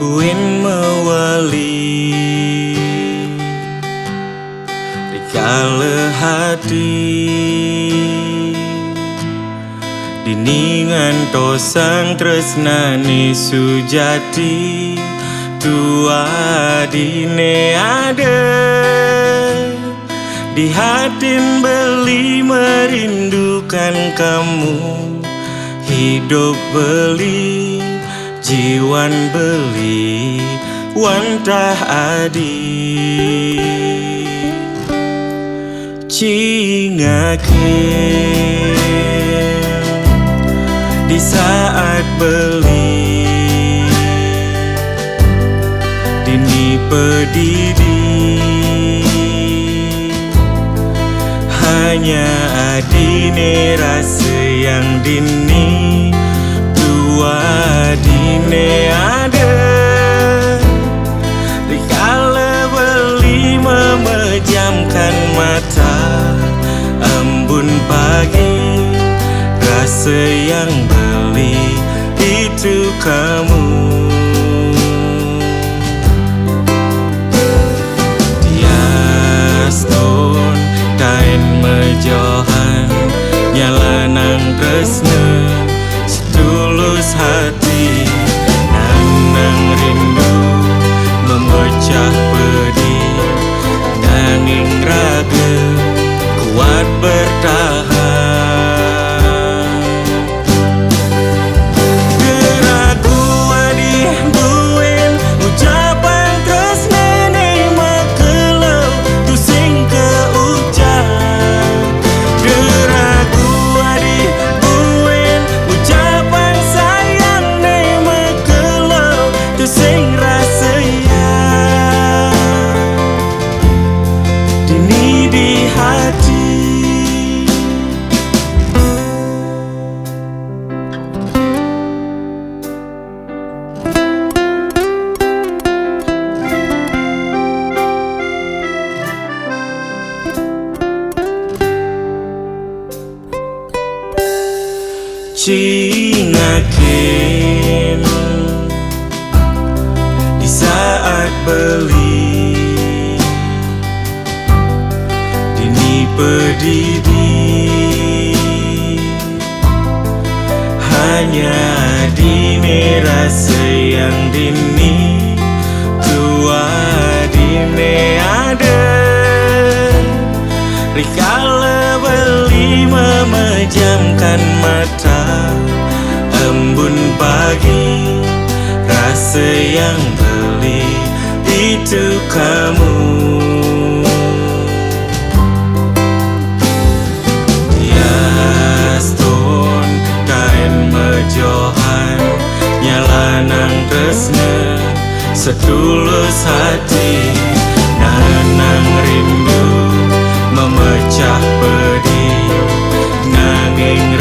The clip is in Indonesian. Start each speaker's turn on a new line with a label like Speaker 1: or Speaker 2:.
Speaker 1: Buin mewali dikala hati diningan tosang tresnani sujati tua dine ada di hatin beli merindukan kamu, hidup beli jiwan beli wantah adi cingake di saat beli dini pedidi hanya adine rasa yang dini tua dine ada dikala beli memejamkan mata embun pagi rasa yang beli itu kamu. Tiaston kain mejohan nyalanang tresna setulus hati nanang rindu memecah pedih nanging raga kuat bertahan. Cingakin di saat beli dini pedidi hanya dini rasa yang dini tua dini ada rikala beli memejamkan mata embun pagi rasa yang beli itu kamu. Tiaston kain mejohan nyalanang tresna setulus hati nanang rindu memecah pedih nanging